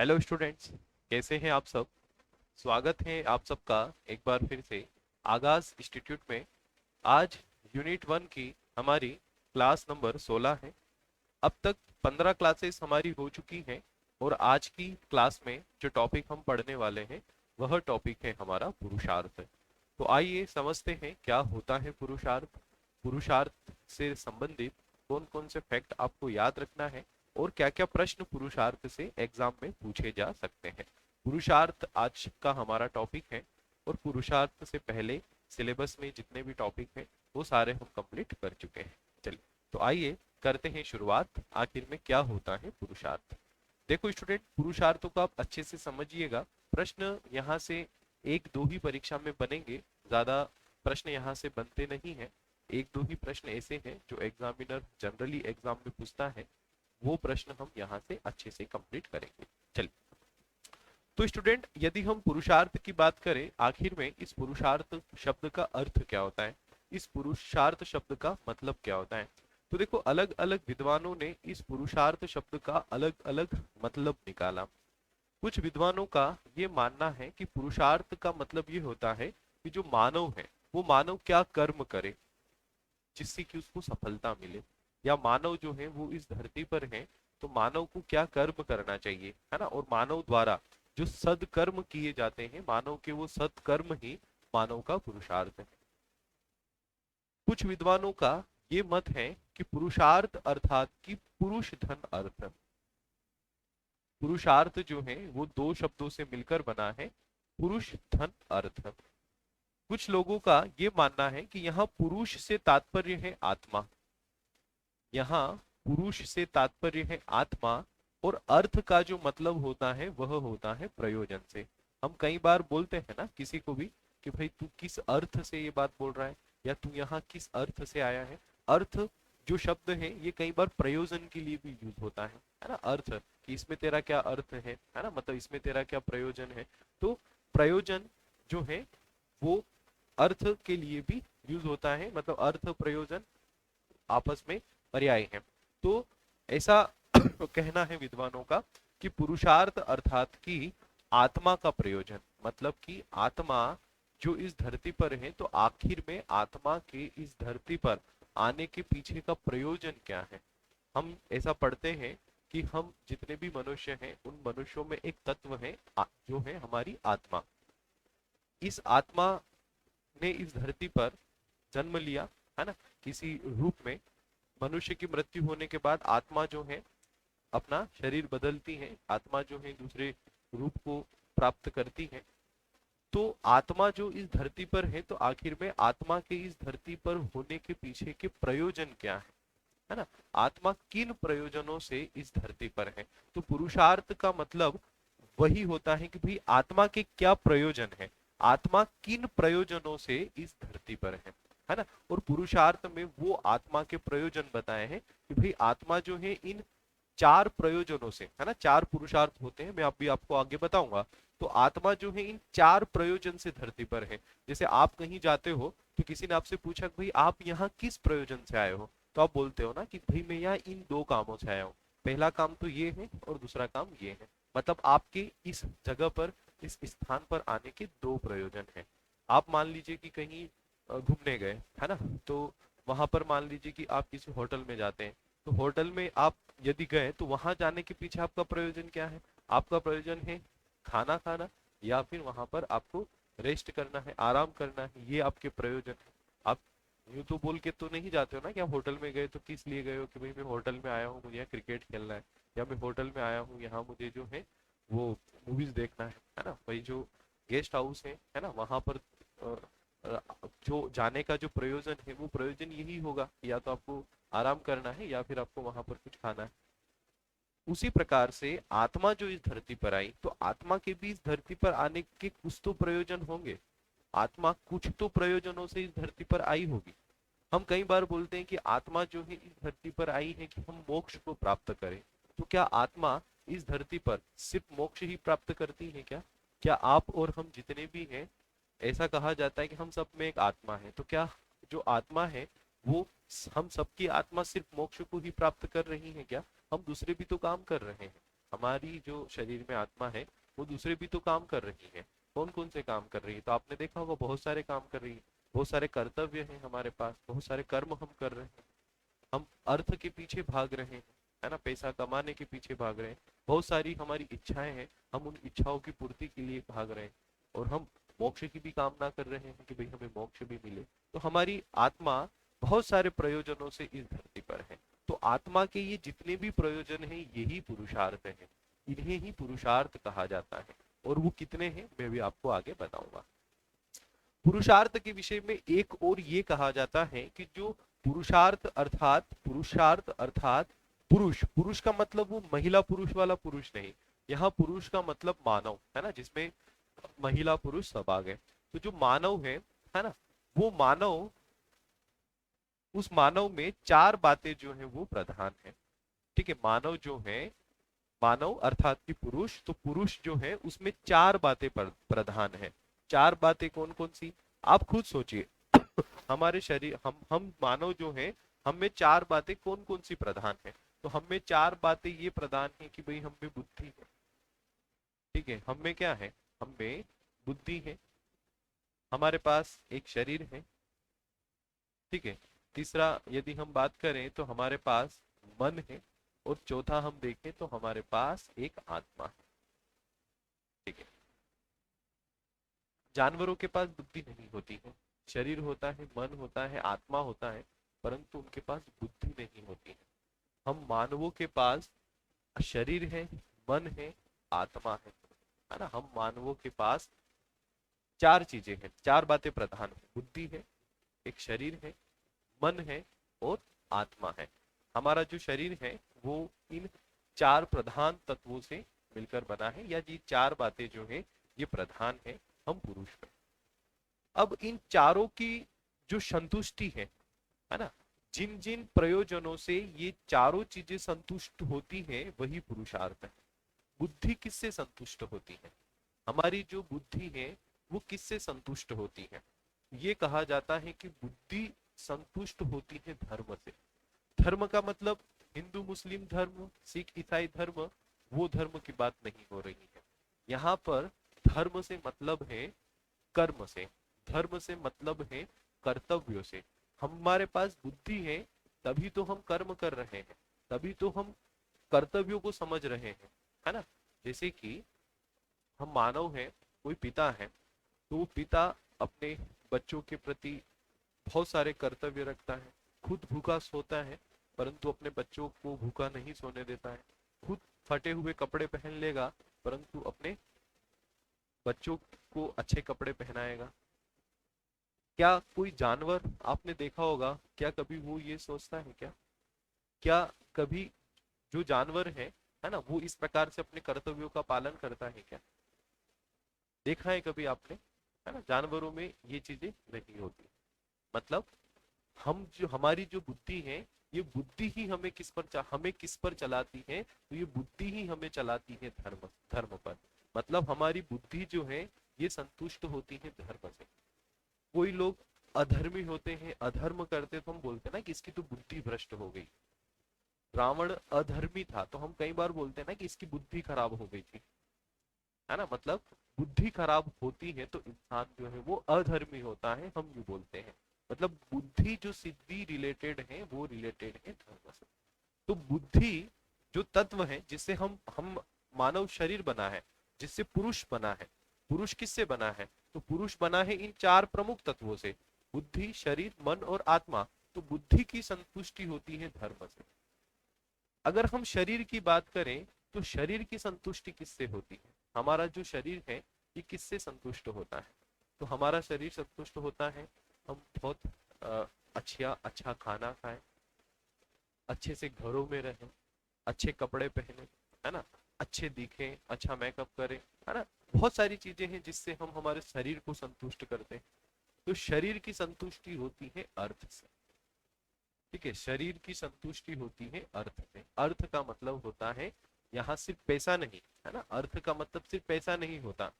Hello students, कैसे हैं आप सब। स्वागत है आप सबका एक बार फिर से आगाज इंस्टीट्यूट में। आज यूनिट 1 की हमारी क्लास नंबर 16 है। अब तक 15 क्लासेस हमारी हो चुकी हैं और आज की क्लास में जो टॉपिक हम पढ़ने वाले हैं वह टॉपिक है हमारा पुरुषार्थ। तो आइए समझते हैं क्या होता है पुरुषार्थ। पुरुषार्थ से संबंधित कौन कौन से फैक्ट आपको याद रखना है और क्या क्या प्रश्न पुरुषार्थ से एग्जाम में पूछे जा सकते हैं। पुरुषार्थ आज का हमारा टॉपिक है और पुरुषार्थ से पहले सिलेबस में जितने भी टॉपिक हैं वो सारे हम कंप्लीट कर चुके हैं। चलिए तो आइए करते हैं शुरुआत। आखिर में क्या होता है पुरुषार्थ। देखो स्टूडेंट, पुरुषार्थों को आप अच्छे से समझिएगा। प्रश्न यहाँ से एक दो ही परीक्षा में बनेंगे, ज्यादा प्रश्न यहाँ से बनते नहीं हैं। एक दो ही प्रश्न ऐसे हैं जो एग्जामिनर जनरली एग्जाम में पूछता है, वो प्रश्न हम यहाँ से अच्छे से कंप्लीट करेंगे। चलिए तो स्टूडेंट, यदि हम पुरुषार्थ की बात करें, आखिर में इस पुरुषार्थ शब्द का अर्थ क्या होता है, इस पुरुषार्थ शब्द का मतलब क्या होता है। तो देखो, अलग अलग विद्वानों ने इस पुरुषार्थ शब्द का अलग अलग मतलब निकाला। कुछ विद्वानों का ये मानना है कि पुरुषार्थ का मतलब ये होता है कि जो मानव है वो मानव क्या कर्म करे जिससे कि उसको सफलता मिले, या मानव जो है वो इस धरती पर है तो मानव को क्या कर्म करना चाहिए, है ना। और मानव द्वारा जो सदकर्म किए जाते हैं, मानव के वो सत्कर्म ही मानव का पुरुषार्थ है। कुछ विद्वानों का ये मत है कि पुरुषार्थ अर्थात कि पुरुष धन अर्थ। पुरुषार्थ जो है वो दो शब्दों से मिलकर बना है, पुरुष धन अर्थ। कुछ लोगों का ये मानना है कि यहाँ पुरुष से तात्पर्य है आत्मा, यहाँ पुरुष से तात्पर्य है आत्मा, और अर्थ का जो मतलब होता है वह होता है प्रयोजन से। हम कई बार बोलते हैं ना किसी को भी कि भाई तू किस अर्थ से ये बात बोल रहा है, या तू यहाँ किस अर्थ से आया है। अर्थ जो शब्द है ये कई बार प्रयोजन के लिए भी यूज होता है ना। अर्थ कि इसमें तेरा क्या अर्थ है ना, मतलब इसमें तेरा क्या प्रयोजन है। तो प्रयोजन जो है वो अर्थ के लिए भी यूज होता है, मतलब अर्थ प्रयोजन आपस में पर्याय है। तो ऐसा कहना है विद्वानों का कि पुरुषार्थ अर्थात कि आत्मा का प्रयोजन, मतलब कि आत्मा जो इस धरती पर है, तो आखिर में आत्मा के इस धरती पर आने के पीछे का प्रयोजन क्या है। हम ऐसा पढ़ते हैं कि हम जितने भी मनुष्य हैं उन मनुष्यों में एक तत्व है जो है हमारी आत्मा। इस आत्मा ने इस धरती पर जन्म लिया, है ना, किसी रूप में। मनुष्य की मृत्यु होने के बाद आत्मा जो है अपना शरीर बदलती है, आत्मा जो है दूसरे रूप को प्राप्त करती है। तो आत्मा जो इस धरती पर है, तो आखिर में आत्मा के इस धरती पर होने के पीछे के प्रयोजन क्या है ना। आत्मा किन प्रयोजनों से इस धरती पर है। तो पुरुषार्थ का मतलब वही होता है कि भाई आत्मा के क्या प्रयोजन है, आत्मा किन प्रयोजनों से इस धरती पर है ना। और पुरुषार्थ में वो आत्मा के प्रयोजन बताए हैं कि भाई आत्मा जो है इन चार प्रयोजनों से, है ना, चार पुरुषार्थ होते हैं, मैं अभी आपको आगे बताऊंगा। तो आत्मा जो है इन चार प्रयोजन से धरती पर है। जैसे आप कहीं जाते हो तो किसी ने आपसे पूछा कि भाई आप यहाँ किस प्रयोजन से आए हो, तो आप बोलते हो ना कि भाई मैं यहाँ इन दो कामों से आया हूँ। पहला काम तो ये है और दूसरा काम ये है। मतलब आपके इस जगह पर, इस स्थान पर आने के दो प्रयोजन हैं। आप मान लीजिए कि कहीं घूमने गए, है ना, तो वहां पर मान लीजिए कि आप किसी होटल में जाते हैं। तो होटल में आप यदि गए तो वहां जाने के पीछे आपका प्रयोजन क्या है। आपका प्रयोजन है खाना खाना, या फिर वहां पर आपको रेस्ट करना है, आराम करना है, ये आपके प्रयोजन है। आप यूं तो बोल के तो नहीं जाते हो ना कि आप होटल में गए तो किस लिए गए हो कि भाई मैं होटल में आया हूँ मुझे यहाँ क्रिकेट खेलना है, या मैं होटल में आया हूँ यहाँ मुझे जो है वो मूवीज देखना है ना। वही जो गेस्ट हाउस है ना, वहां पर अ, जो जाने का जो प्रयोजन है वो प्रयोजन यही होगा, या तो आपको आराम करना है या फिर आपको वहां पर कुछ खाना है। उसी प्रकार से आत्मा जो इस धरती पर आई, तो आत्मा के भी इस धरती पर आने के कुछ तो प्रयोजन होंगे। आत्मा कुछ तो प्रयोजनों से इस धरती पर आई होगी। हम कई बार बोलते हैं कि आत्मा जो है इस धरती पर आई है कि हम मोक्ष को प्राप्त करें। तो क्या आत्मा इस धरती पर सिर्फ मोक्ष ही प्राप्त करती है क्या? क्या आप और हम जितने भी हैं, ऐसा कहा जाता है कि हम सब में एक आत्मा है, तो क्या जो आत्मा है वो, हम सबकी आत्मा सिर्फ मोक्ष को ही प्राप्त कर रही है क्या? हम दूसरे भी तो काम कर रहे हैं। हमारी जो शरीर में आत्मा है वो दूसरे भी तो काम कर रही है। कौन कौन से काम कर रही है? तो आपने देखा होगा बहुत सारे काम कर रही है, बहुत सारे कर्तव्य हैं हमारे पास, बहुत सारे कर्म हम कर रहे हैं। हम अर्थ के पीछे भाग रहे हैं, है ना, पैसा कमाने के पीछे भाग रहे हैं। बहुत सारी हमारी इच्छाएं हैं, हम उन इच्छाओं की पूर्ति के लिए भाग रहे हैं। और हम मोक्ष की भी कामना कर रहे हैं कि भाई हमें मोक्ष भी मिले। तो हमारी आत्मा बहुत सारे प्रयोजनों से इस धरती पर है। तो आत्मा के ये जितने भी प्रयोजन हैं यही पुरुषार्थ है, इन्हें ही पुरुषार्थ कहा जाता है। और वो कितने हैं मैं भी आपको आगे बताऊंगा। पुरुषार्थ के विषय में एक और ये कहा जाता है कि जो पुरुषार्थ अर्थात पुरुष, पुरुष का मतलब वो महिला पुरुष वाला पुरुष नहीं। यहाँ पुरुष का मतलब मानव है ना, जिसमें महिला पुरुष सब आ गए। तो जो मानव है ना, वो मानव, उस मानव में चार बातें जो है वो प्रधान है। ठीक है, मानव जो है, मानव अर्थात कि पुरुष, तो पुरुष जो है उसमें चार बातें प्रधान है। चार बातें कौन कौन सी? आप खुद सोचिए। हमारे शरीर, हम मानव जो है, हम में चार बातें कौन कौन सी प्रधान है? तो हम में चार बातें ये प्रधान है कि भाई हम में बुद्धि है। ठीक है, हम में क्या है? हम में बुद्धि है, हमारे पास एक शरीर है। ठीक है, तीसरा यदि हम बात करें तो हमारे पास मन है। और चौथा हम देखें तो हमारे पास एक आत्मा है। ठीक है, जानवरों के पास बुद्धि नहीं होती है, शरीर होता है, मन होता है, आत्मा होता है, परंतु उनके पास बुद्धि नहीं होती है। हम मानवों के पास शरीर है, मन है, आत्मा है ना। हम मानवों के पास चार चीजें हैं, चार बातें प्रधान है। बुद्धि है, एक शरीर है, मन है और आत्मा है। हमारा जो शरीर है वो इन चार प्रधान तत्वों से मिलकर बना है, या ये चार बातें जो है ये प्रधान है हम पुरुष में। अब इन चारों की जो संतुष्टि है ना, जिन जिन प्रयोजनों से ये चारों चीजें संतुष्ट होती हैं वही पुरुषार्थ है। बुद्धि किससे संतुष्ट होती है? हमारी जो बुद्धि है वो किससे संतुष्ट होती है? ये कहा जाता है कि बुद्धि संतुष्ट होती है धर्म से। धर्म का मतलब हिंदू मुस्लिम धर्म, सिख ईसाई धर्म, वो धर्म की बात नहीं हो रही है। यहाँ पर धर्म से मतलब है कर्म से, धर्म से मतलब है कर्तव्यों से। हमारे पास बुद्धि है तभी तो हम कर्म कर रहे हैं, तभी तो हम कर्तव्यों को समझ रहे हैं, है ना। जैसे कि हम मानव हैं, कोई पिता है, तो वो पिता अपने बच्चों के प्रति बहुत सारे कर्तव्य रखता है। खुद भूखा सोता है परंतु अपने बच्चों को भूखा नहीं सोने देता है। खुद फटे हुए कपड़े पहन लेगा परंतु अपने बच्चों को अच्छे कपड़े पहनाएगा। क्या कोई जानवर आपने देखा होगा, क्या कभी वो ये सोचता है क्या? क्या कभी जो जानवर है ना, वो इस प्रकार से अपने कर्तव्यों का पालन करता है क्या? देखा है कभी आपने? है ना, जानवरों में ये चीजें नहीं होती। मतलब हम जो, हमारी जो बुद्धि है, ये बुद्धि ही हमें किस पर चलाती है? तो ये बुद्धि ही हमें चलाती है धर्म धर्म पर। मतलब हमारी बुद्धि जो है ये संतुष्ट होती है धर्म से। कोई लोग अधर्मी होते हैं, अधर्म करते, तो हम बोलते हैं ना कि इसकी तो बुद्धि भ्रष्ट हो गई। रावण अधर्मी था तो हम कई बार बोलते हैं ना कि इसकी बुद्धि खराब हो गई थी, है ना। मतलब बुद्धि खराब होती है तो इंसान जो है वो अधर्मी होता है, हम यूं बोलते हैं। मतलब बुद्धि जो सिद्धि रिलेटेड है वो रिलेटेड है धर्म से। तो बुद्धि जो तत्व है जिससे हम मानव शरीर बना है, जिससे पुरुष बना है। पुरुष किससे बना है? तो पुरुष बना है इन चार प्रमुख तत्वों से, बुद्धि, शरीर, मन और आत्मा। तो बुद्धि की संतुष्टि होती है धर्म से। अगर हम शरीर की बात करें तो शरीर की संतुष्टि किससे होती है? हमारा जो शरीर है ये किससे संतुष्ट होता है? तो हमारा शरीर संतुष्ट होता है, हम बहुत अच्छा खाना खाएं, अच्छे से घरों में रहें, अच्छे कपड़े पहने, है ना, अच्छे दिखें, अच्छा मेकअप करें, है ना। बहुत सारी चीजें हैं जिससे हम हमारे शरीर को संतुष्ट करते हैं। तो शरीर की संतुष्टि होती है अर्थ से। ठीक है, शरीर की संतुष्टि होती है अर्थ से। अर्थ का मतलब होता है यहाँ सिर्फ पैसा नहीं, है ना। अर्थ का मतलब सिर्फ पैसा नहीं होता।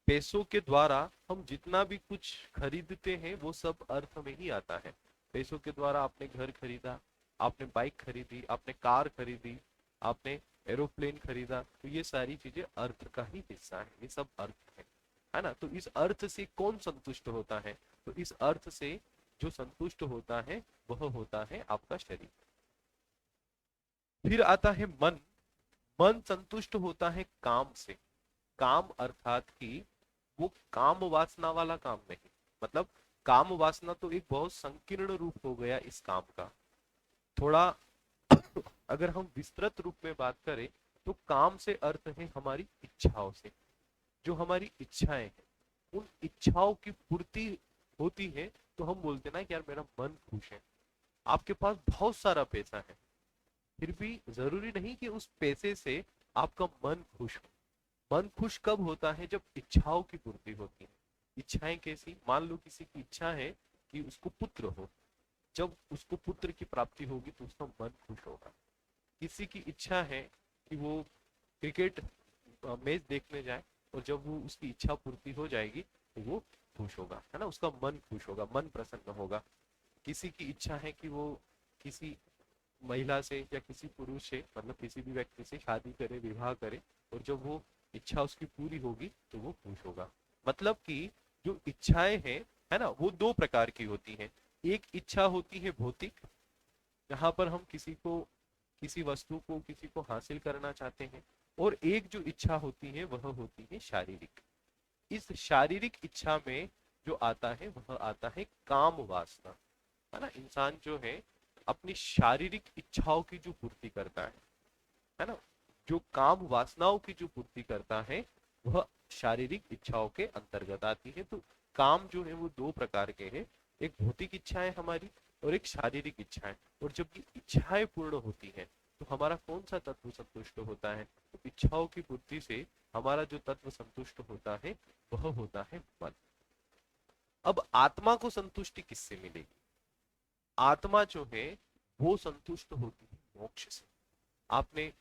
पैसों के द्वारा हम जितना भी कुछ खरीदते हैं वो सब अर्थ में ही आता है। पैसों के द्वारा आपने घर खरीदा, आपने बाइक खरीदी, आपने कार खरीदी, आपने एरोप्लेन खरीदा, तो ये सारी चीजें अर्थ का ही हिस्सा है, ये सब अर्थ है ना। तो इस अर्थ से कौन संतुष्ट होता है? तो इस अर्थ से जो संतुष्ट होता है वह होता है आपका शरीर। फिर आता है मन। मन संतुष्ट होता है काम से। काम अर्थात कि वो काम वासना वाला काम नहीं, मतलब काम वासना तो एक बहुत संकीर्ण रूप हो गया इस काम का। थोड़ा अगर हम विस्तृत रूप में बात करें तो काम से अर्थ है हमारी इच्छाओं से। जो हमारी इच्छाएं हैं, उन इच्छाओं की पूर्ति होती है तो हम बोलते ना कि यार मेरा मन खुश है। आपके पास बहुत सारा पैसा है, फिर भी जरूरी नहीं कि उस पैसे से आपका मन खुश हो। मन खुश कब होता है? जब इच्छाओं की पूर्ति होती है। इच्छाएं कैसी? मान लो किसी की इच्छा है कि उसको पुत्र हो, जब उसको पुत्र की प्राप्ति होगी तो उसका मन खुश होगा। किसी की इच्छा है कि वो क्रिकेट मैच देखने जाए, और जब वो उसकी इच्छा पूर्ति हो जाएगी तो वो खुश होगा, है ना, उसका मन खुश होगा, मन प्रसन्न होगा। किसी की इच्छा है कि वो किसी महिला से या किसी पुरुष से, मतलब किसी भी व्यक्ति से शादी करे, विवाह करे, और जब वो इच्छा उसकी पूरी होगी तो वो खुश होगा। मतलब कि जो इच्छाएं हैं, है ना, वो दो प्रकार की होती हैं। एक इच्छा होती है भौतिक, जहां पर हम किसी को, किसी वस्तु को, किसी को हासिल करना चाहते हैं। और एक जो इच्छा होती है वह होती है शारीरिक। इस शारीरिक इच्छा में जो आता है वह आता है काम वासना, है ना। इंसान जो है अपनी शारीरिक इच्छाओं की जो पूर्ति करता है ना, जो काम वासनाओं की जो पूर्ति करता है वह शारीरिक इच्छाओं के अंतर्गत आती है। तो काम जो है वो दो प्रकार के हैं, एक भौतिक इच्छाएं हमारी और एक शारीरिक इच्छाएं। और जब ये इच्छाएं पूर्ण होती हैं तो हमारा कौन सा तत्व संतुष्ट होता है? तो इच्छाओं की पूर्ति से हमारा जो तत्व संतुष्ट होता है वह होता है मन। अब आत्मा को संतुष्टि किससे मिलेगी? आत्मा जो है वो संतुष्ट होती है मोक्ष से। आपने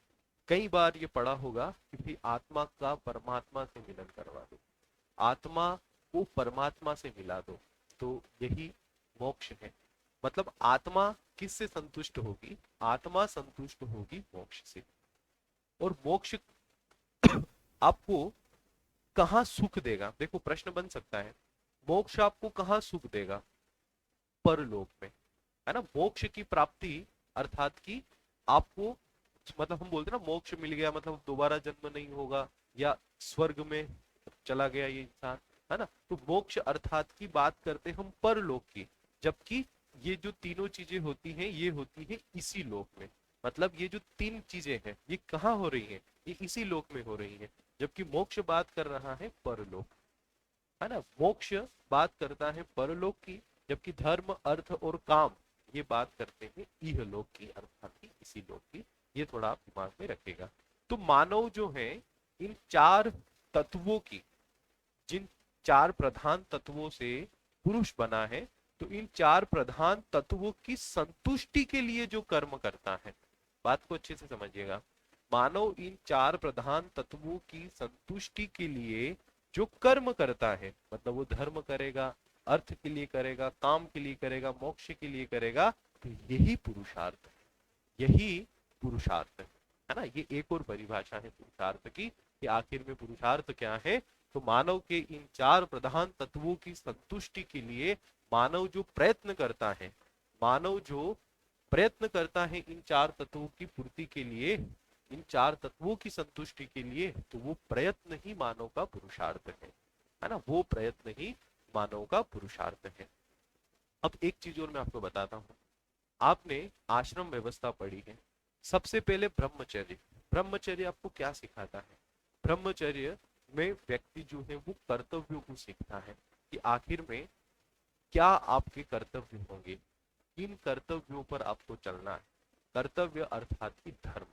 कई बार ये पढ़ा होगा कि भाई आत्मा का परमात्मा से मिलन करवा दो, आत्मा को परमात्मा से मिला दो, तो यही मोक्ष है। मतलब आत्मा किससे संतुष्ट होगी? आत्मा संतुष्ट होगी मोक्ष से। और मोक्ष आपको कहाँ सुख देगा? देखो प्रश्न बन सकता है, मोक्ष आपको कहाँ सुख देगा? परलोक में, है ना। मोक्ष की प्राप्ति अर्थात कि आपको, मतलब हम बोलते हैं ना मोक्ष मिल गया मतलब दोबारा जन्म नहीं होगा, या स्वर्ग में चला गया ये इंसान, है ना। तो मोक्ष अर्थात की बात करते हम परलोक की, जबकि ये जो तीनों चीजें होती हैं ये होती है इसी लोक में। मतलब ये जो तीन चीजें हैं ये कहाँ हो रही हैं? ये इसी लोक में हो रही हैं। जबकि मोक्ष बात कर रहा है परलोक, है ना। मोक्ष बात करता है परलोक की, जबकि धर्म अर्थ और काम ये बात करते हैं इहलोक की, अर्थात कि इसी लोक की। ये थोड़ा आप दिमाग में रखेगा। तो मानव जो है इन चार तत्वों की, जिन चार प्रधान तत्वों से पुरुष बना है, तो इन चार प्रधान तत्वों की संतुष्टि के लिए जो कर्म करता है, बात को अच्छे से समझिएगा, मानव इन चार प्रधान तत्वों की संतुष्टि के लिए जो कर्म करता है, मतलब वो धर्म करेगा, अर्थ के लिए करेगा, काम के लिए करेगा, मोक्ष के लिए करेगा, तो यही पुरुषार्थ है, यही पुरुषार्थ है ना। ये एक और परिभाषा है पुरुषार्थ की कि आखिर में पुरुषार्थ क्या है। तो मानव के इन चार प्रधान तत्वों की संतुष्टि के लिए मानव जो प्रयत्न करता है, मानव जो प्रयत्न करता है इन चार तत्वों की पूर्ति के लिए, इन चार तत्वों की संतुष्टि के लिए, तो वो प्रयत्न ही मानव का पुरुषार्थ है ना। वो प्रयत्न ही मानव का पुरुषार्थ है। अब एक चीज और मैं आपको बताता हूँ। आपने आश्रम व्यवस्था पढ़ी है। सबसे पहले ब्रह्मचर्य, ब्रह्मचर्य आपको क्या सिखाता है? ब्रह्मचर्य में व्यक्ति जो है वो कर्तव्यों को सीखता है कि आखिर में क्या आपके कर्तव्य होंगे, किन कर्तव्यों पर आपको चलना है। कर्तव्य अर्थात की धर्म,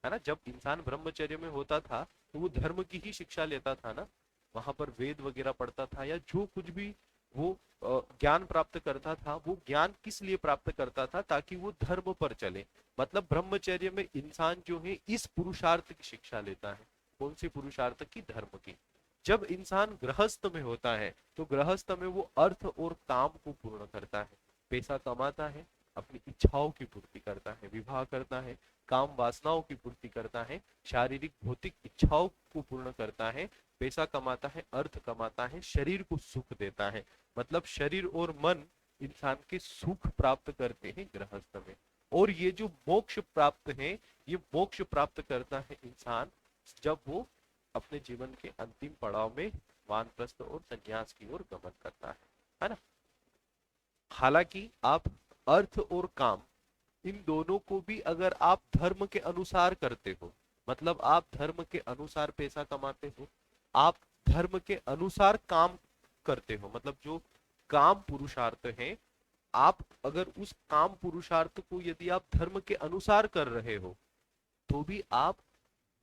है ना। जब इंसान ब्रह्मचर्य में होता था तो वो धर्म की ही शिक्षा लेता था ना, वहां पर वेद वगैरह पढ़ता था, या जो कुछ भी वो ज्ञान प्राप्त करता था, वो ज्ञान किस लिए प्राप्त करता था? ताकि वो धर्म पर चले। मतलब ब्रह्मचर्य में इंसान जो है इस पुरुषार्थ की शिक्षा लेता है। कौन सी पुरुषार्थ की? धर्म की। जब इंसान गृहस्थ में होता है तो गृहस्थ में वो अर्थ और काम को पूर्ण करता है, पैसा कमाता है, अपनी इच्छाओं की पूर्ति करता है, विवाह करता है, काम वासनाओं की पूर्ति करता है, शारीरिक भौतिक इच्छाओं को पूर्ण करता है, पैसा कमाता है, अर्थ कमाता है, शरीर को सुख देता है। मतलब शरीर और मन इंसान के सुख प्राप्त करते हैं गृहस्थ में। और ये जो मोक्ष प्राप्त है, ये मोक्ष प्राप्त करता है इंसान जब वो अपने जीवन के अंतिम पड़ाव में वानप्रस्थ और संन्यास की ओर गमन करता है ना। हालांकि आप अर्थ और काम इन दोनों को भी अगर आप धर्म के अनुसार करते हो, मतलब आप धर्म के अनुसार पैसा कमाते हो, आप धर्म के अनुसार काम करते हो, मतलब जो काम पुरुषार्थ है, आप अगर उस काम पुरुषार्थ को यदि आप धर्म के अनुसार कर रहे हो तो भी आप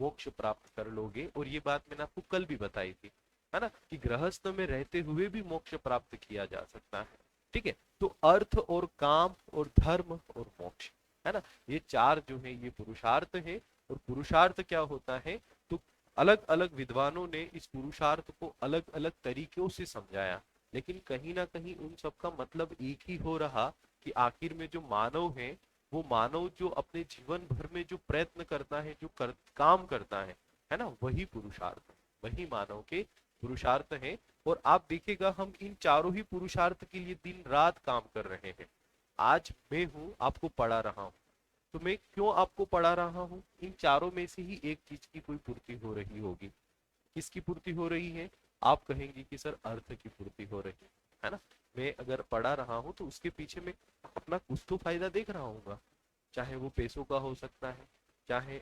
मोक्ष प्राप्त कर लोगे। और ये बात मैंने आपको कल भी बताई थी, है ना, कि गृहस्थ में रहते हुए भी मोक्ष प्राप्त किया जा सकता है। ठीक है, तो अर्थ और काम और धर्म और मोक्ष, है ना, ये चार जो है ये पुरुषार्थ है। और पुरुषार्थ क्या होता है, तो अलग अलग विद्वानों ने इस पुरुषार्थ को अलग अलग तरीकों से समझाया, लेकिन कहीं ना कहीं उन सबका मतलब एक ही हो रहा कि आखिर में जो मानव है, वो मानव जो अपने जीवन भर में जो प्रयत्न करता है, जो काम करता है ना, वही पुरुषार्थ, वही मानव के पुरुषार्थ है। और आप देखिएगा हम इन चारों ही पुरुषार्थ के लिए दिन रात काम कर रहे हैं। आज मैं हूं, आपको पढ़ा रहा हूं, तो मैं क्यों आपको पढ़ा रहा हूं, इन चारों में से ही एक चीज की कोई पूर्ति हो रही होगी। किसकी पूर्ति हो रही है, आप कहेंगे कि सर अर्थ की पूर्ति हो रही है ना। मैं अगर पढ़ा रहा हूं तो उसके पीछे मैं अपना कुछ तो फायदा देख रहा हूँ, चाहे वो पैसों का हो सकता है, चाहे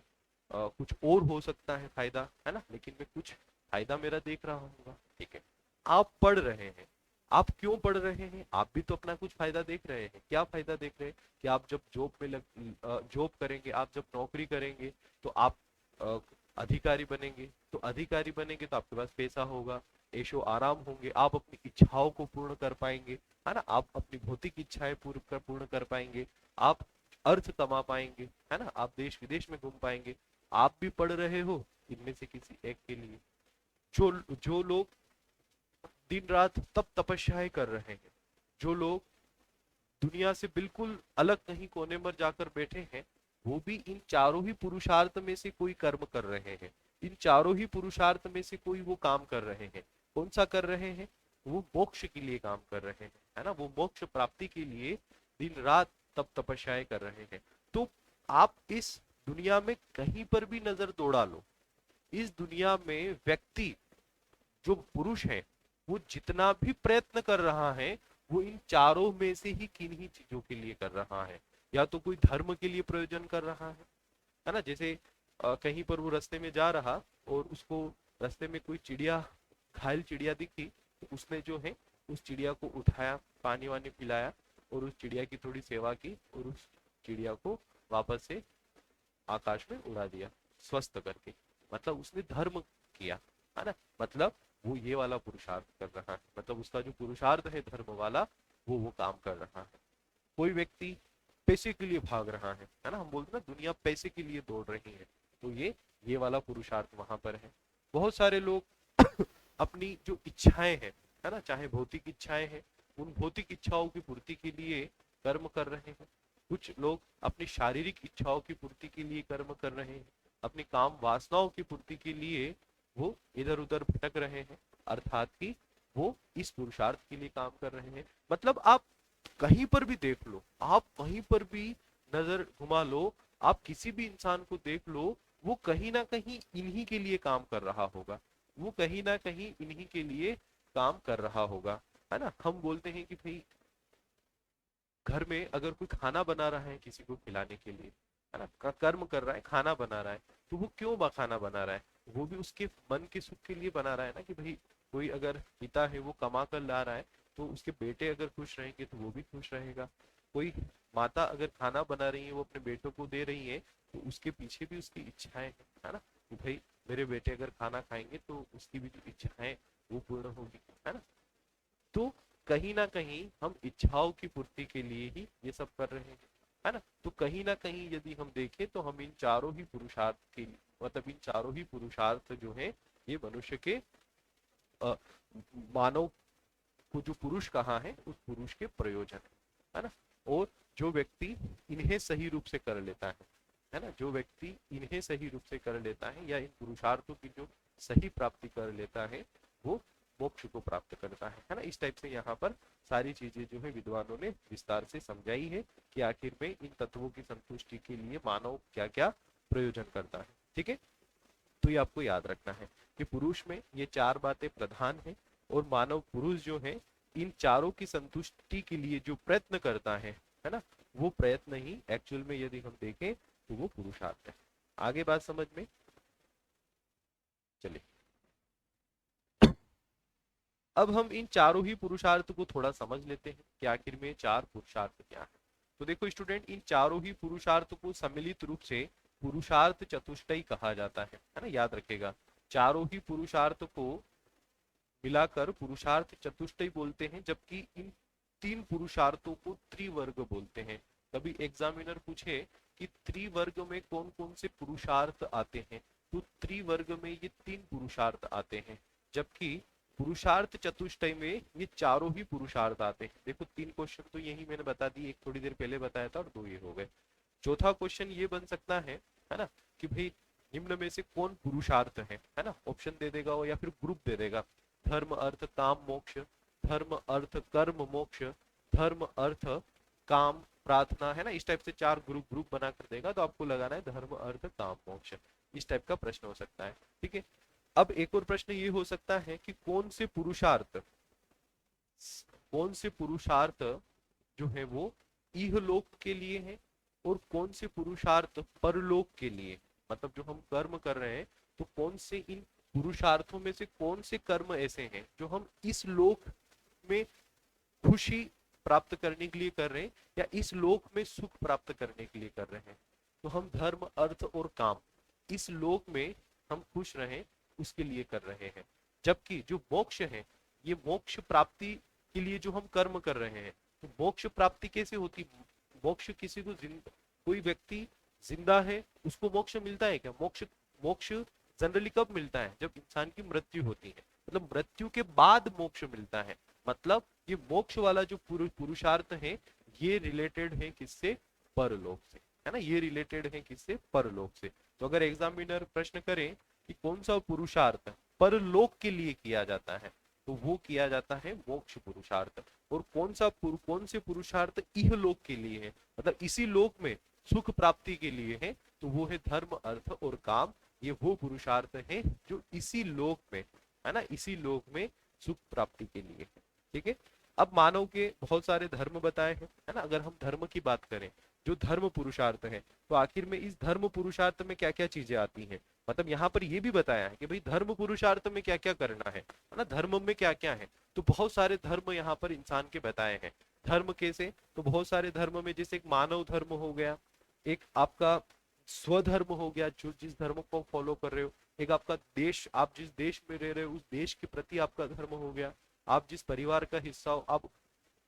कुछ और हो सकता है फायदा, है ना, लेकिन मैं कुछ फायदा मेरा देख रहा हूँ। ठीक है, आप पढ़ रहे हैं, आप क्यों पढ़ रहे हैं, आप भी तो अपना कुछ फायदा देख रहे हैं। क्या फायदा देख रहे हैं कि आप जब जॉब करेंगे, आप जब नौकरी करेंगे तो आप अ, अधिकारी बनेंगे, तो अधिकारी बनेंगे तो आपके पास पैसा होगा, ऐशो आराम होंगे, आप अपनी इच्छाओं को पूर्ण कर पाएंगे, है ना, आप अपनी भौतिक इच्छाएं पूर्ण कर पाएंगे, आप अर्थ कमा पाएंगे, है ना, आप देश विदेश में घूम पाएंगे। आप भी पढ़ रहे हो इनमें से किसी एक के लिए। जो जो लोग दिन रात तप तपस्याएं कर रहे हैं, जो लोग दुनिया से बिल्कुल अलग कहीं कोने पर जाकर बैठे हैं, वो भी इन चारों ही पुरुषार्थ में से कोई कर्म कर रहे हैं, इन चारों ही पुरुषार्थ में से कोई वो काम कर रहे हैं। कौन सा कर रहे हैं, वो मोक्ष के लिए काम कर रहे हैं, है ना, वो मोक्ष प्राप्ति के लिए दिन रात तप तपस्याएं कर रहे हैं। तो आप इस दुनिया में कहीं पर भी नजर दौड़ा लो, इस दुनिया में व्यक्ति जो पुरुष है वो जितना भी प्रयत्न कर रहा है, वो इन चारों में से ही किन्हीं चीजों के लिए कर रहा है। या तो कोई धर्म के लिए प्रयोजन कर रहा है ना, जैसे कहीं पर वो रास्ते में जा रहा और उसको रास्ते में कोई चिड़िया, घायल चिड़िया दिखी, तो उसने जो है उस चिड़िया को उठाया, पानी वानी पिलाया और उस चिड़िया की थोड़ी सेवा की और उस चिड़िया को वापस से आकाश में उड़ा दिया स्वस्थ करके। मतलब उसने धर्म किया, है ना, मतलब वो ये वाला पुरुषार्थ कर रहा है, मतलब उसका जो पुरुषार्थ है धर्म वाला, वो काम कर रहा है। कोई व्यक्ति पैसे के लिए भाग रहा है ना, हम बोलते हैं ना दुनिया पैसे के लिए दौड़ रही है, तो ये वाला पुरुषार्थ वहां पर है। बहुत सारे लोग अपनी जो इच्छाएं हैं, है ना, चाहे भौतिक इच्छाएं हैं, उन भौतिक इच्छाओं की पूर्ति के लिए कर्म कर रहे हैं। कुछ लोग अपनी शारीरिक इच्छाओं की पूर्ति के लिए कर्म कर रहे हैं, अपनी काम वासनाओं की पूर्ति के लिए वो इधर उधर भटक रहे हैं, अर्थात कि वो इस पुरुषार्थ के लिए काम कर रहे हैं। मतलब आप कहीं पर भी देख लो, आप कहीं पर भी नजर घुमा लो, आप किसी भी इंसान को देख लो, वो कहीं ना कहीं इन्हीं के लिए काम कर रहा होगा, वो कहीं ना कहीं इन्हीं के लिए काम कर रहा होगा, है ना। हम बोलते हैं कि भाई घर में अगर कोई खाना बना रहा है किसी को खिलाने के लिए, है ना, कर्म कर रहा है, खाना बना रहा है, तो वो क्यों खाना बना रहा है, वो भी उसके मन के सुख के लिए बना रहा है ना, कि भाई कोई अगर पिता है वो कमा कर ला रहा है तो उसके बेटे अगर खुश रहेंगे तो वो भी खुश रहेगा। कोई माता अगर खाना बना रही है वो अपने बेटों को दे रही है, तो उसके पीछे भी उसकी इच्छाएं हैं, है ना, कि भाई मेरे बेटे अगर खाना खाएंगे तो उसकी भी जो इच्छा है वो पूर्ण होगी, है ना। तो कहीं ना कहीं हम इच्छाओं की पूर्ति के लिए ही ये सब कर रहे हैं, है ना। तो कहीं ना कहीं यदि हम देखें तो हम इन चारों ही पुरुषार्थ के लिए, मतलब इन चारों ही पुरुषार्थ जो है ये मनुष्य के अ, मानव को जो पुरुष कहा है उस पुरुष के प्रयोजन है ना। और जो व्यक्ति इन्हें सही रूप से कर लेता है है ना, जो व्यक्ति इन्हें सही रूप से कर लेता है या इन पुरुषार्थों की जो सही प्राप्ति कर लेता है वो मोक्ष को प्राप्त करता है ना। इस टाइप से यहाँ पर सारी चीजें जो है विद्वानों ने विस्तार से समझाई है कि आखिर में इन तत्वों की संतुष्टि के लिए मानव क्या क्या प्रयोजन करता है। ठीक है, तो ये आपको याद रखना है कि पुरुष में ये चार बातें प्रधान है और मानव पुरुष जो है इन चारों की संतुष्टि के लिए जो प्रयत्न करता है ना, वो प्रयत्न ही एक्चुअल में यदि हम देखें तो वो पुरुषार्थ है। आगे बात समझ में चले। अब हम इन चारों ही पुरुषार्थ को थोड़ा समझ लेते हैं कि आखिर में चार पुरुषार्थ क्या है। तो देखो स्टूडेंट, इन चारों ही पुरुषार्थ को सम्मिलित रूप से पुरुषार्थ चतुष्टय कहा जाता है ना, याद रखेगा। चारों ही पुरुषार्थ को मिलाकर पुरुषार्थ चतुष्टय बोलते हैं, जबकि इन तीन पुरुषार्थों को त्रिवर्ग बोलते हैं। कभी एग्जामिनर पूछे कि त्रिवर्ग में कौन कौन से पुरुषार्थ आते हैं, तो त्रिवर्ग में ये तीन पुरुषार्थ आते हैं, जबकि पुरुषार्थ चतुष्टय में ये चारों ही पुरुषार्थ आते हैं। देखो तीन क्वेश्चन तो यही मैंने बता दिए, एक थोड़ी देर पहले बताया था और दो ये हो गए। चौथा क्वेश्चन ये बन सकता है ना, कि भाई निम्न में से कौन पुरुषार्थ है ना, ऑप्शन दे देगा वो या फिर ग्रुप दे देगा, धर्म अर्थ काम मोक्ष, धर्म अर्थ कर्म मोक्ष, धर्म अर्थ काम प्रार्थना, है ना। इस टाइप से चार ग्रुप ग्रुप बना कर देगा, तो आपको लगाना है धर्म अर्थ काम मोक्ष। इस टाइप का प्रश्न हो सकता है। ठीक है, अब एक और प्रश्न ये हो सकता है कि कौन से पुरुषार्थ जो है वो इहलोक के लिए है और कौन से पुरुषार्थ परलोक के लिए। मतलब जो हम कर्म कर रहे हैं तो कौन से इन पुरुषार्थों में से कौन से कर्म ऐसे हैं जो हम इस लोक में खुशी प्राप्त करने के लिए कर रहे हैं या इस लोक में सुख प्राप्त करने के लिए कर रहे हैं। तो हम धर्म अर्थ और काम इस लोक में हम खुश रहें उसके लिए कर रहे हैं, जबकि जो मोक्ष है ये मोक्ष प्राप्ति के लिए जो हम कर्म कर रहे हैं। तो मोक्ष प्राप्ति कैसे होती, मोक्ष किसी को कोई व्यक्ति जिंदा है उसको मोक्ष मिलता है क्या? मोक्ष मोक्ष जनरली कब मिलता है? जब इंसान की मृत्यु होती है, मतलब मृत्यु के बाद मोक्ष मिलता है। मतलब ये मोक्ष वाला जो पुरुषार्थ है ये रिलेटेड है किससे? परलोक से, है ना। ये रिलेटेड है किससे? परलोक से। तो अगर एग्जामिनर प्रश्न करें कि कौन सा पुरुषार्थ परलोक के लिए किया जाता है तो वो किया जाता है मोक्ष पुरुषार्थ। और कौन से पुरुषार्थ इहलोक के लिए है, मतलब इसी लोक में सुख प्राप्ति के लिए है, तो वो है धर्म अर्थ और काम। ये वो पुरुषार्थ है जो इसी लोक में, है ना, इसी लोक में सुख प्राप्ति के लिए है। ठीक है, अब मानव के बहुत सारे धर्म बताए हैं, है ना। अगर हम धर्म की बात करें, जो धर्म पुरुषार्थ है, तो आखिर में इस धर्म पुरुषार्थ में क्या क्या चीजें आती हैं। मतलब यहाँ पर ये भी बताया है कि भाई धर्म पुरुषार्थ में क्या क्या करना है ना, धर्म में क्या क्या है। तो बहुत सारे धर्म यहाँ पर इंसान के बताए हैं। धर्म कैसे? तो बहुत सारे धर्म में जैसे एक मानव धर्म हो गया, एक आपका स्वधर्म हो गया जो जिस धर्म को फॉलो कर रहे हो, एक आपका देश, आप जिस देश में रह रहे हो उस देश के प्रति आपका धर्म हो गया, आप जिस परिवार का हिस्सा हो आप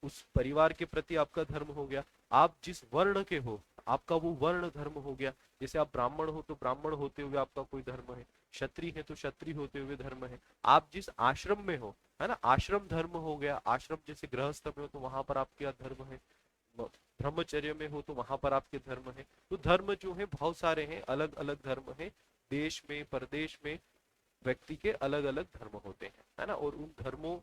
उस परिवार के प्रति आपका धर्म हो गया, आप जिस वर्ण के हो आपका वो वर्ण धर्म हो गया। जैसे आप ब्राह्मण हो तो ब्राह्मण होते हुए आपका कोई धर्म है, क्षत्रिय है तो क्षत्रिय होते हुए धर्म है, आप जिस आश्रम में हो, है ना, आश्रम धर्म हो गया। आश्रम जैसे गृहस्थ में हो तो वहां पर आपका धर्म है, ब्रह्मचर्य में हो तो वहां पर आपके धर्म है। तो धर्म जो है बहुत सारे हैं, अलग अलग धर्म है, देश में परदेश में व्यक्ति के अलग अलग धर्म होते हैं, है ना। और उन धर्मों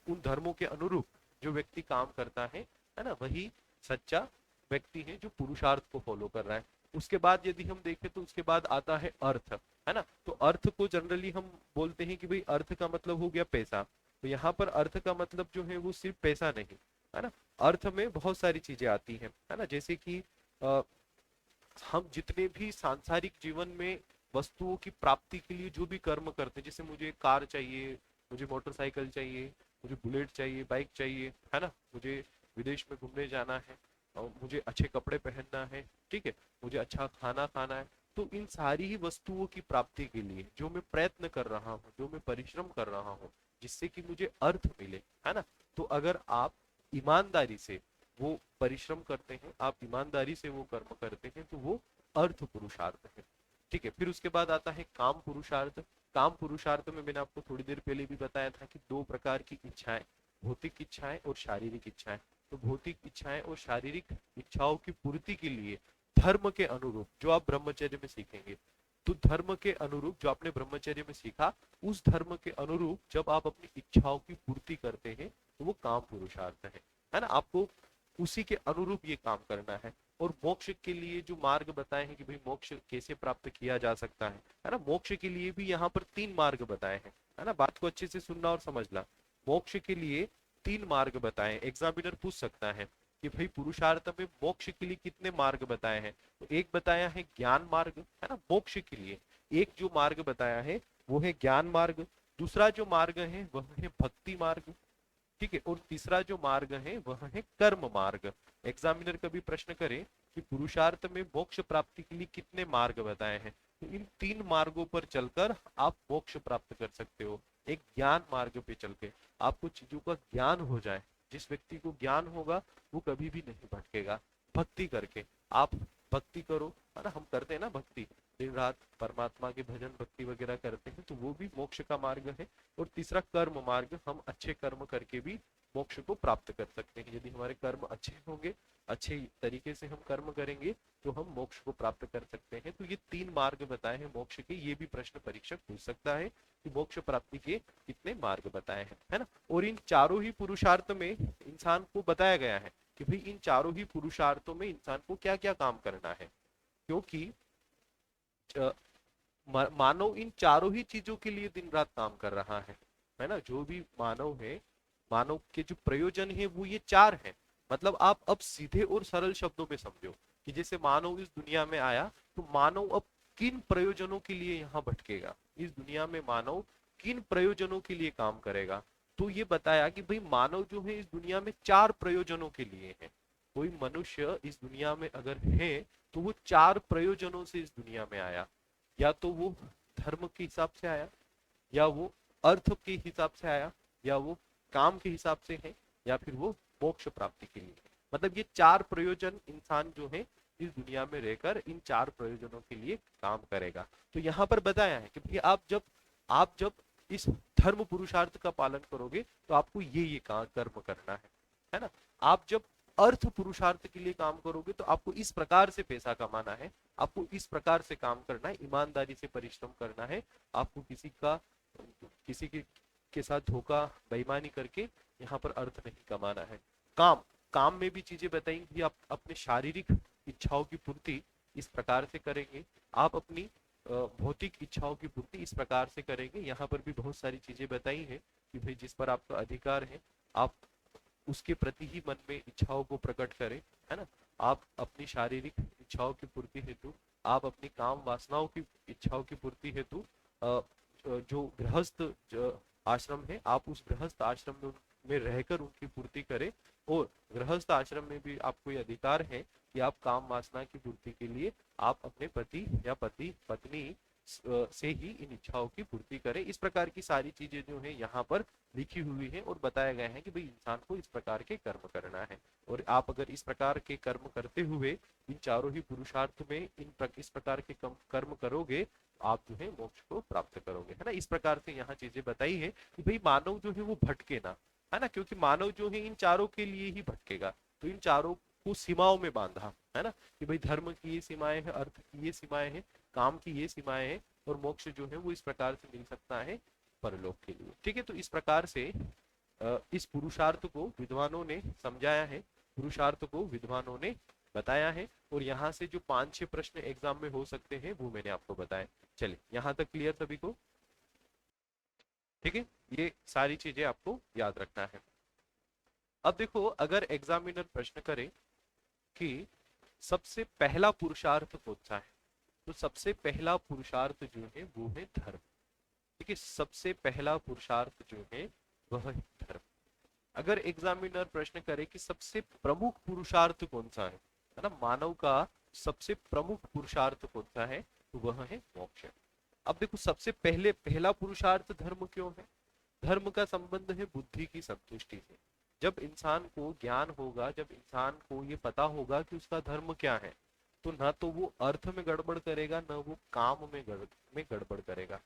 उन धर्मों के अनुरूप जो व्यक्ति काम करता है ना, वही सच्चा व्यक्ति है जो पुरुषार्थ को फॉलो कर रहा है। उसके बाद यदि हम देखें तो उसके बाद आता है अर्थ, है ना। तो अर्थ को जनरली हम बोलते हैं कि भाई अर्थ का मतलब हो गया पैसा। तो यहाँ पर अर्थ का मतलब जो है वो सिर्फ पैसा नहीं, है ना। अर्थ में बहुत सारी चीजें आती हैं, है ना। जैसे कि हम जितने भी सांसारिक जीवन में वस्तुओं की प्राप्ति के लिए जो भी कर्म करते हैं, जैसे मुझे कार चाहिए, मुझे मोटरसाइकिल चाहिए, मुझे बुलेट चाहिए, बाइक चाहिए, है ना, मुझे विदेश में घूमने जाना है और मुझे अच्छे कपड़े पहनना है, ठीक है, मुझे अच्छा खाना खाना है। तो इन सारी ही वस्तुओं की प्राप्ति के लिए जो मैं प्रयत्न कर रहा हूँ, जो मैं परिश्रम कर रहा हूँ जिससे कि मुझे अर्थ मिले, है ना। तो अगर आप ईमानदारी से वो परिश्रम करते हैं, आप ईमानदारी से वो कर्म करते हैं, तो वो अर्थ पुरुषार्थ है। ठीक है, फिर उसके बाद आता है काम पुरुषार्थ। काम पुरुषार्थ में मैंने आपको थोड़ी देर पहले भी बताया था कि दो प्रकार की इच्छाएं, भौतिक इच्छाएं और शारीरिक इच्छाएं। तो भौतिक इच्छाएं और शारीरिक इच्छाओं की पूर्ति के लिए धर्म के अनुरूप जो आप ब्रह्मचर्य में सीखेंगे, तो धर्म के अनुरूप जो आपने ब्रह्मचर्य में सीखा, उस धर्म के अनुरूप जब आप अपनी इच्छाओं की पूर्ति करते हैं तो वो काम पुरुषार्थ है ना। आपको उसी के अनुरूप ये काम करना है। और मोक्ष के लिए जो मार्ग बताए हैं कि भाई मोक्ष कैसे प्राप्त किया जा सकता है ना, मोक्ष के लिए भी यहाँ पर 3 मार्ग बताए हैं, है ना। बात को अच्छे से सुनना और समझना। मोक्ष के लिए 3 मार्ग बताए। एग्जामिनर पूछ सकता है कि भाई पुरुषार्थ में मोक्ष के लिए कितने मार्ग बताए हैं, तो एक बताया है ज्ञान मार्ग, है ना। मोक्ष के लिए एक जो मार्ग बताया है वो है ज्ञान मार्ग, दूसरा जो मार्ग है वह है भक्ति मार्ग, ठीक है, और तीसरा जो मार्ग है वह है कर्म मार्ग। एग्जामिनर कभी प्रश्न करे कि पुरुषार्थ में मोक्ष प्राप्ति के लिए कितने मार्ग बताए हैं, तो इन 3 मार्गों पर चलकर आप मोक्ष प्राप्त कर सकते हो। एक ज्ञान मार्ग पे चल के आपको चीजों का ज्ञान हो जाए, जिस व्यक्ति को ज्ञान होगा वो कभी भी नहीं भटकेगा। भक्ति करके आप भक्ति करो, है ना, हम करते हैं ना भक्ति, दिन रात परमात्मा के भजन भक्ति वगैरह करते हैं, तो वो भी मोक्ष का मार्ग है। और तीसरा कर्म मार्ग, हम अच्छे कर्म करके भी मोक्ष को प्राप्त कर सकते हैं। यदि हमारे कर्म अच्छे होंगे, अच्छे तरीके से हम कर्म करेंगे, तो हम मोक्ष को प्राप्त कर सकते हैं। तो ये 3 मार्ग बताए हैं मोक्ष के। ये भी प्रश्न परीक्षक पूछ सकता है कि मोक्ष प्राप्ति के कितने मार्ग बताए हैं, है ना। और इन चारों ही पुरुषार्थ में इंसान को बताया गया है कि भाई इन चारों ही पुरुषार्थों में इंसान को क्या क्या काम करना है, क्योंकि मानव इन चारों ही चीजों के लिए दिन रात काम कर रहा है ना। जो भी मानव है, मानव के जो प्रयोजन है वो ये 4 हैं। मतलब आप अब सीधे और सरल शब्दों में समझो कि जैसे मानव इस दुनिया में आया, तो मानव अब किन प्रयोजनों के लिए यहाँ भटकेगा, इस दुनिया में मानव किन प्रयोजनों के लिए काम करेगा। तो ये बताया कि भाई मानव जो है इस दुनिया में 4 प्रयोजनों के लिए है। कोई मनुष्य इस दुनिया में अगर है तो वो 4 प्रयोजनों से इस दुनिया में आया। या तो वो धर्म के हिसाब से आया, या वो अर्थ के हिसाब से आया, या वो काम के हिसाब से है, या फिर वो मोक्ष प्राप्ति के लिए। मतलब ये 4 प्रयोजन इंसान जो है इस दुनिया में रहकर इन 4 प्रयोजनों के लिए काम करेगा। तो यहाँ पर बताया है कि भाई आप जब इस धर्म पुरुषार्थ का पालन करोगे तो आपको ये कर्म करना है ना। आप जब अर्थ पुरुषार्थ के लिए काम करोगे तो आपको इस प्रकार से पैसा कमाना है, आपको इस प्रकार से काम करना है, ईमानदारी से परिश्रम करना है। आपको किसी के साथ धोखा बेईमानी करके यहाँ पर अर्थ नहीं कमाना है। काम में भी चीजें बताएंगी, आप अपने शारीरिक इच्छाओं की पूर्ति इस प्रकार से करेंगे, आप अपनी भौतिक इच्छाओं की पूर्ति इस प्रकार से करेंगे। यहाँ पर भी बहुत सारी चीजें बताई हैं कि भाई जिस पर आपका अधिकार है आप उसके प्रति ही मन में इच्छाओं को प्रकट करें, है ना। आप अपनी शारीरिक इच्छाओं की पूर्ति हेतु, आप अपनी काम वासनाओं की इच्छाओं की पूर्ति हेतु जो गृहस्थ आश्रम है, आप उस गृहस्थ आश्रम में रहकर उनकी पूर्ति करें। और गृहस्थ आश्रम में भी आपको ये अधिकार है कि आप काम वासना की पूर्ति के लिए आप अपने पति या पति पत्नी से ही इन इच्छाओं की पूर्ति करें। इस प्रकार की सारी चीजें जो है यहाँ पर लिखी हुई है और बताया गया है कि भाई इंसान को इस प्रकार के कर्म करना है। और आप अगर इस प्रकार के कर्म करते हुए इन चारों ही पुरुषार्थ में इस प्रकार के कर्म करोगे, आप जो है मोक्ष को प्राप्त करोगे, है ना। इस प्रकार से यहाँ चीजें बताई है कि भाई मानव जो है वो भटके ना, है ना, क्योंकि मानव जो है इन चारों के लिए ही भटकेगा। तो इन चारों को सीमाओं में बांधा, है ना, कि भाई धर्म की ये सीमाएं हैं, अर्थ की ये सीमाएं हैं, काम की ये सीमाएं हैं, और मोक्ष जो है वो इस प्रकार से मिल सकता है परलोक के लिए। ठीक है, तो इस प्रकार से इस पुरुषार्थ को विद्वानों ने समझाया है, पुरुषार्थ को विद्वानों ने बताया है। और यहाँ से जो 5-6 प्रश्न एग्जाम में हो सकते हैं वो मैंने आपको बताया। चलिए, यहाँ तक क्लियर सभी को? ठीक है, ये सारी चीजें आपको याद रखना है। अब देखो, अगर एग्जामिनर प्रश्न करे कि सबसे पहला पुरुषार्थ कौन सा है, तो सबसे पहला पुरुषार्थ जो है वो है धर्म। ठीक है, सबसे पहला पुरुषार्थ जो है वह है धर्म। अगर एग्जामिनर प्रश्न करे कि सबसे प्रमुख पुरुषार्थ कौन सा है ना, मानव का सबसे प्रमुख पुरुषार्थ कौन सा है, तो वह है मोक्ष। अब देखो, सबसे पहला पुरुषार्थ धर्म क्यों है? धर्म का संबंध है बुद्धि की संतुष्टि से। जब इंसान को ज्ञान होगा, जब इंसान को ये पता होगा कि उसका धर्म क्या है, तो ना तो वो अर्थ में गड़बड़ करेगा, ना वो काम में गड़बड़ करेगा।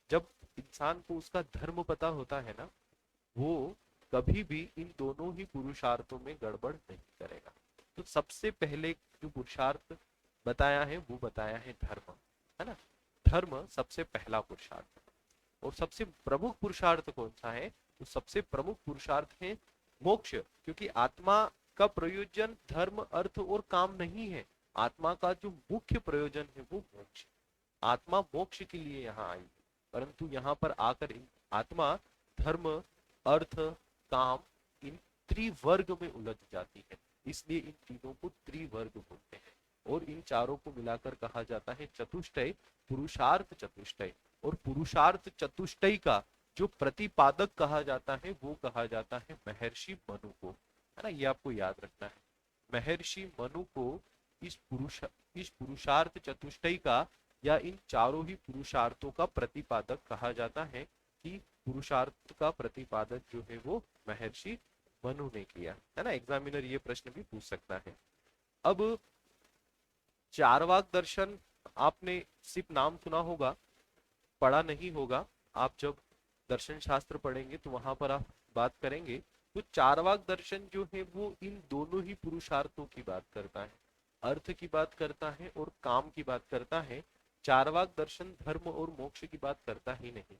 जब इंसान को उसका धर्म पता होता है ना, वो कभी भी इन दोनों ही पुरुषार्थों में गड़बड़ नहीं करेगा। तो सबसे पहले जो पुरुषार्थ बताया है वो बताया है धर्म, है ना। धर्म सबसे पहला पुरुषार्थ, और सबसे प्रमुख पुरुषार्थ कौन सा है, तो सबसे प्रमुख पुरुषार्थ है मोक्ष, क्योंकि आत्मा का प्रयोजन धर्म अर्थ और काम नहीं है। आत्मा का जो मुख्य प्रयोजन है वो मोक्ष। आत्मा मोक्ष के लिए यहाँ आई, परंतु यहाँ पर आकर आत्मा धर्म अर्थ काम इन त्रिवर्ग में उलझ जाती है, इसलिए इन तीनों को त्रिवर्ग बोलते हैं। और इन चारों को मिलाकर कहा जाता है चतुष्टय, पुरुषार्थ चतुष्टय। और पुरुषार्थ चतुष्टय का जो प्रतिपादक कहा जाता है वो कहा जाता है महर्षि मनु को, है ना, ये आपको याद रखना है। महर्षि मनु को इस पुरुषार्थ चतुष्टय का या इन चारों ही पुरुषार्थों का प्रतिपादक कहा जाता है, कि पुरुषार्थ का प्रतिपादक जो है वो महर्षि मनु ने किया, है ना। एग्जामिनर ये प्रश्न भी पूछ सकता है। अब चारवाक दर्शन आपने सिर्फ नाम सुना होगा, पढ़ा नहीं होगा। आप जब दर्शन शास्त्र पढ़ेंगे तो वहां पर आप बात करेंगे। तो चारवाक दर्शन जो है वो इन दोनों ही पुरुषार्थों की बात करता है, अर्थ की बात करता है और काम की बात करता है। चारवाक दर्शन धर्म और मोक्ष की बात करता ही नहीं।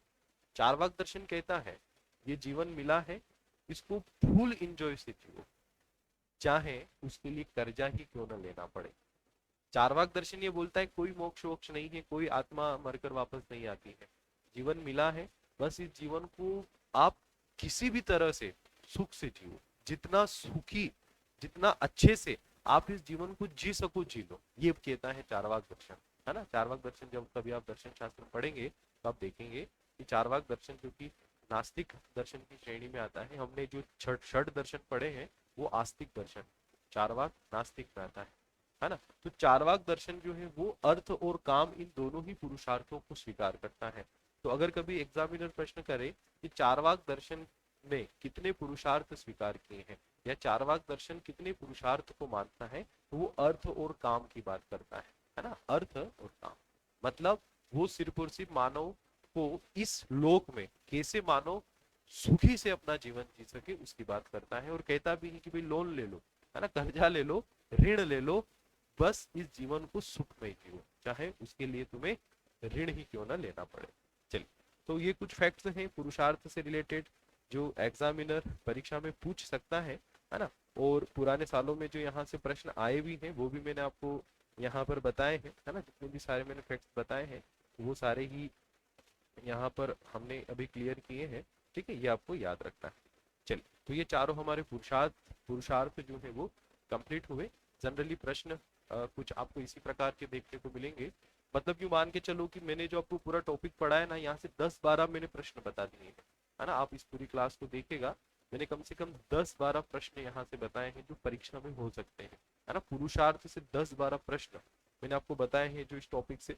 चारवाक दर्शन कहता है ये जीवन मिला है, इसको फुल इंजॉय से जियो, चाहे उसके लिए कर्जा ही क्यों न लेना पड़े। चारवाक दर्शन ये बोलता है कोई मोक्ष वोक्ष नहीं है, कोई आत्मा मरकर वापस नहीं आती है, जीवन मिला है, बस इस जीवन को आप किसी भी तरह से सुख से जियो, जितना सुखी जितना अच्छे से आप इस जीवन को जी सको जी लो, ये कहता है चारवाक दर्शन, है ना। चारवाक दर्शन जब कभी आप दर्शन शास्त्र पढ़ेंगे तो आप देखेंगे कि चारवाक दर्शन जो कि नास्तिक दर्शन की श्रेणी में आता है, हमने जो षड दर्शन पढ़े हैं वो आस्तिक दर्शन, चारवाक नास्तिक में आता है ना। तो चारवाक दर्शन जो है वो अर्थ और काम इन दोनों ही पुरुषार्थों को स्वीकार करता है। तो अगर कभी एग्जामिनर प्रश्न करे कि चारवाक दर्शन ने कितने पुरुषार्थ स्वीकार किए हैं या चारवाक दर्शन कितने पुरुषार्थ को मानता है, तो वो अर्थ और काम की बात करता है ना। अर्थ और काम मतलब वो सिर्फ और सिर्फ मानव को इस लोक में कैसे मानव सुखी से अपना जीवन जी सके उसकी बात करता है। और कहता भी है कि भाई लोन ले लो, है ना, कर्जा ले लो, ऋण ले लो, बस इस जीवन को सुख में जियो, चाहे उसके लिए तुम्हें ऋण ही क्यों ना लेना पड़े। चलिए, तो ये कुछ फैक्ट्स हैं पुरुषार्थ से रिलेटेड जो एग्जामिनर परीक्षा में पूछ सकता है ना। और पुराने सालों में जो यहाँ से प्रश्न आए भी हैं वो भी मैंने आपको यहाँ पर बताए हैं, है ना। जितने भी सारे मैंने फैक्ट्स बताए हैं वो सारे ही यहाँ पर हमने अभी क्लियर किए हैं, ठीक है, ये आपको याद रखना है। चलिए, तो ये चारों हमारे पुरुषार्थ जो है वो कंप्लीट हुए। जनरली प्रश्न कुछ आपको इसी प्रकार के देखने को मिलेंगे। मतलब यूं मान के चलो कि मैंने जो आपको पूरा टॉपिक पढ़ा है ना, यहाँ से 10-12 मैंने प्रश्न बता दिए हैं, है ना। आप इस पूरी क्लास को देखेगा, मैंने कम से कम 10-12 प्रश्न यहाँ से बताए हैं जो परीक्षा में हो सकते हैं, है ना। पुरुषार्थ से 10-12 प्रश्न मैंने आपको बताए हैं जो इस टॉपिक से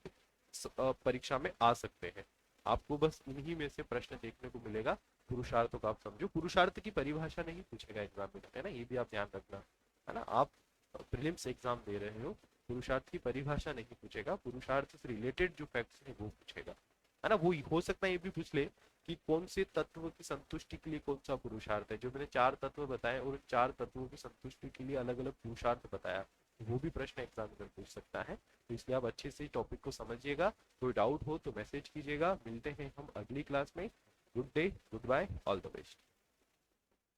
परीक्षा में आ सकते हैं। आपको बस इन्हीं में से प्रश्न देखने को मिलेगा। पुरुषार्थ को आप समझो, पुरुषार्थ की परिभाषा नहीं पूछेगा एग्जाम में, है ना, ये भी आप ध्यान रखना, है ना। आप प्रीलिम्स एग्जाम दे रहे हो, पुरुषार्थ की परिभाषा नहीं पूछेगा, पुरुषार्थ से रिलेटेड जो फैक्ट्स हैं वो पूछेगा, है ना। वो हो सकता है ये भी पूछ ले कि कौन से तत्व की संतुष्टि के लिए कौन सा पुरुषार्थ है। जो मैंने 4 तत्व बताए और 4 तत्वों की संतुष्टि के लिए अलग अलग पुरुषार्थ बताया, वो भी प्रश्न एग्जामिनर पूछ सकता है। तो इसलिए आप अच्छे से टॉपिक को समझिएगा। कोई डाउट हो तो मैसेज कीजिएगा। मिलते हैं हम अगली क्लास में। Good day, good bye, all the best.